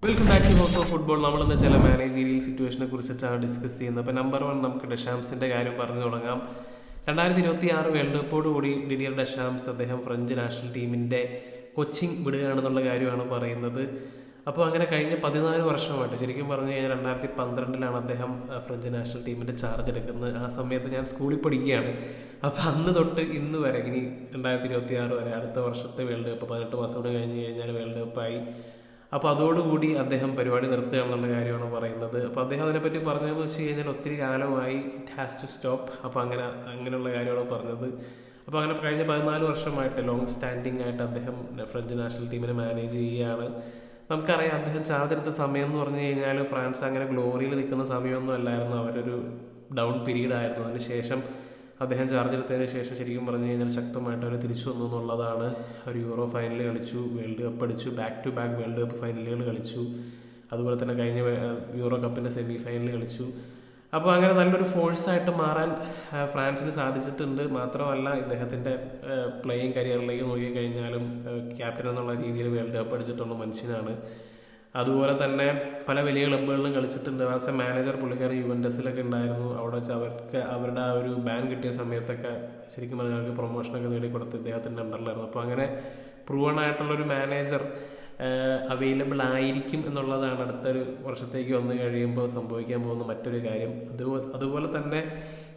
Welcome back to house of football. നമ്മളെന്ന് ചില managerial സിറ്റുവേഷനെ കുറിച്ചിട്ടാണ് ഡിസ്കസ് ചെയ്യുന്നത്. അപ്പോൾ നമ്പർ 1 നമുക്ക് ഡെഷാംസിൻ്റെ കാര്യം പറഞ്ഞു തുടങ്ങാം. 2026 വേൾഡ് കപ്പോടുകൂടി ഡിഡിയർ ഡെഷാംസ് അദ്ദേഹം ഫ്രഞ്ച് നാഷണൽ ടീമിൻ്റെ കോച്ചിങ് വിടുകയാണെന്നുള്ള കാര്യമാണ് പറയുന്നത്. അപ്പോൾ അങ്ങനെ കഴിഞ്ഞ 14 വർഷമായിട്ട്, ശരിക്കും പറഞ്ഞു കഴിഞ്ഞാൽ 2012 അദ്ദേഹം ഫ്രഞ്ച് നാഷണൽ ടീമിൻ്റെ ചാർജ് എടുക്കുന്നത്. ആ സമയത്ത് ഞാൻ സ്കൂളിൽ പഠിക്കുകയാണ്. അപ്പോൾ അന്ന് തൊട്ട് ഇന്ന് വരെ, ഇനി 2026 വരെ, അടുത്ത വർഷത്തെ വേൾഡ് കപ്പ് 18 മാസം കൂടെ കഴിഞ്ഞ് കഴിഞ്ഞാൽ വേൾഡ് കപ്പായി. അപ്പോൾ അതോടുകൂടി അദ്ദേഹം പരിപാടി നിർത്തുകയാണെന്നുള്ള കാര്യമാണ് പറയുന്നത്. അപ്പോൾ അദ്ദേഹം അതിനെപ്പറ്റി പറഞ്ഞതെന്ന് വെച്ച് കഴിഞ്ഞാൽ ഒത്തിരി കാലമായി ഇറ്റ് ഹാസ് ടു സ്റ്റോപ്പ്. അപ്പോൾ അങ്ങനെയുള്ള കാര്യമാണ് പറഞ്ഞത്. അപ്പോൾ അങ്ങനെ കഴിഞ്ഞ 14 വർഷമായിട്ട് ലോങ് സ്റ്റാൻഡിങ് ആയിട്ട് അദ്ദേഹം ഫ്രഞ്ച് നാഷണൽ ടീമിനെ മാനേജ് ചെയ്യുകയാണ്. നമുക്കറിയാം, അദ്ദേഹം ചാർജ് എടുത്ത സമയം എന്ന് പറഞ്ഞു കഴിഞ്ഞാൽ ഫ്രാൻസ് അങ്ങനെ ഗ്ലോറിയിൽ നിൽക്കുന്ന സമയമൊന്നും അല്ലായിരുന്നു, അവരൊരു ഡൗൺ പീരീഡ് ആയിരുന്നു. അതിനുശേഷം അദ്ദേഹം ചാർജ് എടുത്തതിന് ശേഷം ശരിക്കും പറഞ്ഞു കഴിഞ്ഞാൽ ശക്തമായിട്ട് അവർ തിരിച്ചു വന്നു എന്നുള്ളതാണ്. അവർ യൂറോ ഫൈനൽ കളിച്ചു, വേൾഡ് കപ്പ് അടിച്ചു, back to back world cup ഫൈനലുകൾ കളിച്ചു. അതുപോലെ തന്നെ കഴിഞ്ഞ യൂറോ കപ്പിൻ്റെ സെമി ഫൈനൽ കളിച്ചു. അപ്പോൾ അങ്ങനെ നല്ലൊരു ഫോഴ്സായിട്ട് മാറാൻ ഫ്രാൻസിന് സാധിച്ചിട്ടുണ്ട്. മാത്രമല്ല, ഇദ്ദേഹത്തിൻ്റെ പ്ലേയിങ് കരിയറിലേക്ക് നോക്കിക്കഴിഞ്ഞാലും ക്യാപ്റ്റൻ എന്നുള്ള രീതിയിൽ വേൾഡ് കപ്പ് അടിച്ചിട്ടുള്ള മനുഷ്യനാണ്. അതുപോലെ തന്നെ പല വലിയ ക്ലബ്ബുകളിലും കളിച്ചിട്ടുണ്ട്. ആസ് എ മാനേജർ പുള്ളിക്കാരൻ യുവൻറ്റസിലൊക്കെ ഉണ്ടായിരുന്നു. അവിടെ വെച്ച് അവരുടെ ആ ഒരു ബാൻ കിട്ടിയ സമയത്തൊക്കെ ശരിക്കും പറഞ്ഞാൽ അവർക്ക് പ്രൊമോഷനൊക്കെ നേടിക്കൊടുത്ത് ഇദ്ദേഹത്തിൻ്റെ അണ്ടറിലായിരുന്നു. അപ്പോൾ അങ്ങനെ പ്രൂവൺ ആയിട്ടുള്ളൊരു മാനേജർ അവൈലബിൾ ആയിരിക്കും എന്നുള്ളതാണ് അടുത്തൊരു വർഷത്തേക്ക് വന്നു കഴിയുമ്പോൾ സംഭവിക്കാൻ പോകുന്ന മറ്റൊരു കാര്യം. അതുപോലെ തന്നെ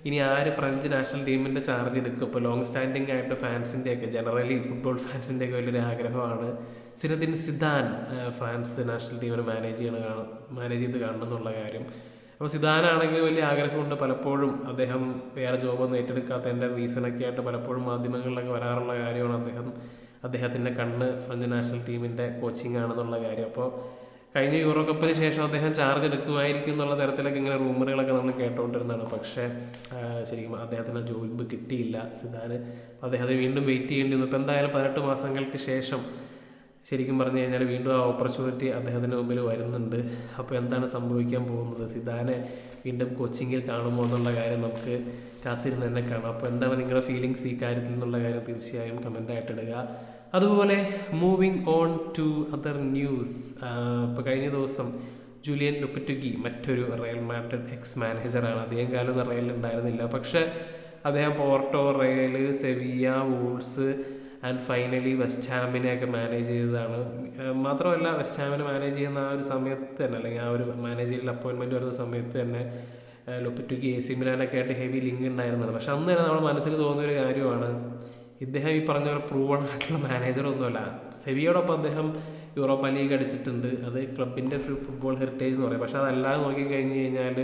ഇനി ആര് ഫ്രഞ്ച് നാഷണൽ ടീമിൻ്റെ ചാർജ് എടുക്കും? ഇപ്പോൾ ലോങ് സ്റ്റാൻഡിങ് ആയിട്ട് ഫാൻസിൻ്റെയൊക്കെ, ജനറലി ഫുട്ബോൾ ഫാൻസിൻ്റെയൊക്കെ വലിയൊരു ആഗ്രഹമാണ് സിനദിൻ സിദാൻ ഫ്രാൻസ് നാഷണൽ ടീമിനെ മാനേജ് ചെയ്ത് കാണണം എന്നുള്ള കാര്യം. അപ്പോൾ സിദാനാണെങ്കിൽ വലിയ ആഗ്രഹമുണ്ട്. പലപ്പോഴും അദ്ദേഹം വേറെ ജോബൊന്നും ഏറ്റെടുക്കാത്തതിൻ്റെ റീസണൊക്കെ ആയിട്ട് പലപ്പോഴും മാധ്യമങ്ങളിലൊക്കെ വരാറുള്ള കാര്യമാണ് അദ്ദേഹത്തിൻ്റെ കണ്ണ് ഫ്രഞ്ച് നാഷണൽ ടീമിൻ്റെ കോച്ചിങ് ആണെന്നുള്ള കാര്യം. അപ്പോൾ കഴിഞ്ഞ യൂറോ കപ്പിന് ശേഷം അദ്ദേഹം ചാർജ് എടുക്കുമായിരിക്കും എന്നുള്ള തരത്തിലൊക്കെ ഇങ്ങനെ റൂമറുകളൊക്കെ നമ്മൾ കേട്ടുകൊണ്ടിരുന്നതാണ്. പക്ഷേ ശരിക്കും അദ്ദേഹത്തിന് ജോബ് കിട്ടിയില്ല സിദാന്. അദ്ദേഹത്തെ വീണ്ടും വെയിറ്റ് ചെയ്യേണ്ടി വന്നു. ഇപ്പോൾ എന്തായാലും 18 മാസങ്ങൾക്ക് ശേഷം ശരിക്കും പറഞ്ഞു കഴിഞ്ഞാൽ വീണ്ടും ആ ഓപ്പർച്യൂണിറ്റി അദ്ദേഹത്തിൻ്റെ മുമ്പിൽ വരുന്നുണ്ട്. അപ്പോൾ എന്താണ് സംഭവിക്കാൻ പോകുന്നത്? സിദാനെ വീണ്ടും കോച്ചിങ്ങിൽ കാണുമോ എന്നുള്ള കാര്യം നമുക്ക് കാത്തിരുന്ന് തന്നെ കാണാം. അപ്പോൾ എന്താണ് നിങ്ങളുടെ ഫീലിങ്സ് ഈ കാര്യത്തിൽ നിന്നുള്ള കാര്യം തീർച്ചയായും കമൻ്റായിട്ട് ഇടുക. അതുപോലെ moving on to other news, ഇപ്പോൾ കഴിഞ്ഞ ദിവസം ജൂലിയൻ ലൊപ്പറ്റുഗി, മറ്റൊരു റയൽ മാഡ്രിഡ് എക്സ് മാനേജറാണ്. അധികം കാലം റയലിൽ ഉണ്ടായിരുന്നില്ല. പക്ഷേ അദ്ദേഹം Porto, Real, Sevilla, Wolves and finally West ഹാമിനെയൊക്കെ മാനേജ് ചെയ്തതാണ്. മാത്രമല്ല, വെസ്റ്റ് ഹാമിനെ മാനേജ് ചെയ്യുന്ന ആ ഒരു സമയത്ത് തന്നെ, അല്ലെങ്കിൽ ആ ഒരു മാനേജറിൽ അപ്പോയിൻമെൻറ്റ് വരുന്ന സമയത്ത് തന്നെ ലൊപ്പറ്റുഗി AC മിലാനൊക്കെ ആയിട്ട് ഹെവി ലിങ്ക് ഉണ്ടായിരുന്നതാണ്. പക്ഷെ അന്ന് തന്നെ നമ്മുടെ മനസ്സിൽ തോന്നിയൊരു കാര്യമാണ്, ഇദ്ദേഹം ഈ പറഞ്ഞ പോലെ പ്രൂവൺ ആയിട്ടുള്ള മാനേജറൊന്നുമല്ല. സെവിയോടൊപ്പം അദ്ദേഹം യൂറോപ്പ ലീഗ് അടിച്ചിട്ടുണ്ട്. അത് ക്ലബിൻ്റെ ഫുട്ബോൾ ഹെറിറ്റേജ് എന്ന് പറയും. പക്ഷെ അതല്ലാതെ നോക്കിക്കഴിഞ്ഞ് കഴിഞ്ഞാൽ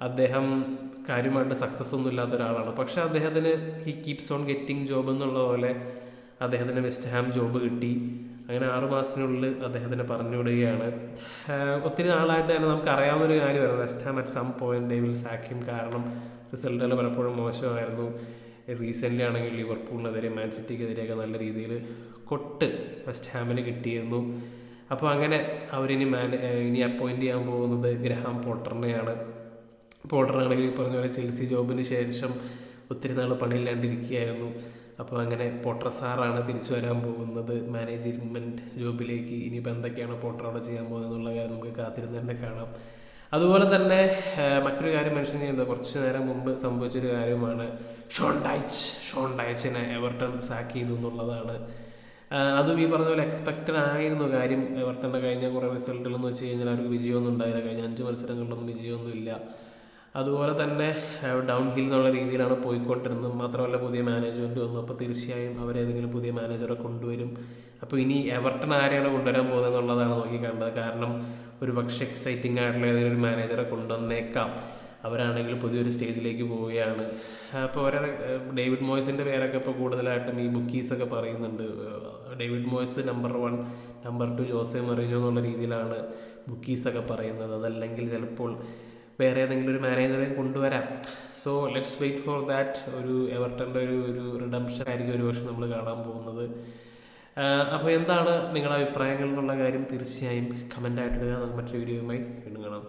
അദ്ദേഹം കാര്യമായിട്ട് സക്സസ് ഒന്നും ഇല്ലാത്ത ഒരാളാണ്. പക്ഷെ അദ്ദേഹത്തിന് he keeps on getting job എന്നുള്ള പോലെ അദ്ദേഹത്തിന് വെസ്റ്റ് ഹാം ജോബ് കിട്ടി. അങ്ങനെ 6 മാസത്തിനുള്ളിൽ അദ്ദേഹത്തിനെ പറഞ്ഞു വിടുകയാണ്. ഒത്തിരി നാളായിട്ട് തന്നെ നമുക്ക് അറിയാവുന്നൊരു കാര്യമായിരുന്നു, West Ham at some point they will sack him. കാരണം റിസൾട്ടുകൾ പലപ്പോഴും മോശമായിരുന്നു. റീസെൻ്റ്ലി ആണെങ്കിൽ ലിവർപൂളിനെതിരെ, മാൻ സിറ്റിക്കെതിരെയൊക്കെ നല്ല രീതിയിൽ കൊട്ട് വെസ്റ്റ് ഹാമിന് കിട്ടിയിരുന്നു. അപ്പോൾ അങ്ങനെ അവരിനി അപ്പോയിൻറ്റ് ചെയ്യാൻ പോകുന്നത് ഗ്രഹാം പോട്ടറിനെയാണ്. പോട്ടറാണെങ്കിൽ ഈ പറഞ്ഞ പോലെ ചെൽസി ജോബിന് ശേഷം ഒത്തിരി നാൾ പണിയില്ലാണ്ടിരിക്കുകയായിരുന്നു. അപ്പോൾ അങ്ങനെ പോട്ടർ സാറാണ് തിരിച്ചു വരാൻ പോകുന്നത് മാനേജ്മെൻറ്റ് ജോബിലേക്ക്. ഇനിയിപ്പോൾ എന്തൊക്കെയാണ് പോട്ടർ അവിടെ ചെയ്യാൻ പോകുന്നത് എന്നുള്ള കാര്യം നമുക്ക് കാത്തിരുന്ന് തന്നെ കാണാം. അതുപോലെ തന്നെ മറ്റൊരു കാര്യം മെൻഷൻ ചെയ്യുന്നത്, കുറച്ച് നേരം മുമ്പ് സംഭവിച്ചൊരു കാര്യമാണ്, ഷോൺ ഡൈച്ചിനെ എവർട്ടൺ സാക്ക് ചെയ്തു എന്നുള്ളതാണ്. അതും ഈ പറഞ്ഞ പോലെ എക്സ്പെക്റ്റഡ് ആയിരുന്നു കാര്യം. എവർട്ടൻ്റെ കഴിഞ്ഞ കുറേ റിസൾട്ടുകളെന്ന് വെച്ച് കഴിഞ്ഞാൽ അവർക്ക് വിജയമൊന്നും ഉണ്ടായില്ല. കഴിഞ്ഞ 5 മത്സരങ്ങളിലൊന്നും വിജയമൊന്നുമില്ല. അതുപോലെ തന്നെ ഡൗൺ ഹിൽ എന്നുള്ള രീതിയിലാണ് പോയിക്കൊണ്ടിരുന്നത്. മാത്രമല്ല, പുതിയ മാനേജ്മെൻറ്റ് വന്നു. അപ്പോൾ തീർച്ചയായും അവരേതെങ്കിലും പുതിയ മാനേജറെ കൊണ്ടുവരും. അപ്പോൾ ഇനി എവർട്ടൺ ആരെയാണ് കൊണ്ടുവരാൻ പോകുന്നത് എന്നുള്ളതാണ് നോക്കിക്കണ്ടത്. കാരണം ഒരു പക്ഷേ എക്സൈറ്റിംഗ് ആയിട്ടുള്ള ഏതെങ്കിലും ഒരു മാനേജറെ കൊണ്ടുവന്നേക്കാം. അവരാണെങ്കിൽ പുതിയൊരു സ്റ്റേജിലേക്ക് പോവുകയാണ്. അപ്പോൾ അവരുടെ ഡേവിഡ് മോയ്സിൻ്റെ പേരൊക്കെ ഇപ്പോൾ കൂടുതലായിട്ടും ഈ ബുക്കീസൊക്കെ പറയുന്നുണ്ട്. ഡേവിഡ് മോയ്സ് നമ്പർ 1, നമ്പർ 2 ജോസെ മറിഞ്ഞോ എന്നുള്ള രീതിയിലാണ് ബുക്കീസൊക്കെ പറയുന്നത്. അതല്ലെങ്കിൽ ചിലപ്പോൾ വേറെ ഏതെങ്കിലും ഒരു മാനേജറെ കൊണ്ടുവരാം. So let's wait for that. ഒരു എവർട്ടൻ്റെ ഒരു റിഡംഷൻ ആയിരിക്കും ഒരു പക്ഷേ നമ്മൾ കാണാൻ പോകുന്നത്. അപ്പോൾ എന്താണ് നിങ്ങളുടെ അഭിപ്രായങ്ങൾ എന്നുള്ള കാര്യം തീർച്ചയായും കമൻ്റായിട്ടിടുക. നമുക്ക് മറ്റൊരു വീഡിയോയുമായി വീണ്ടും കാണാം.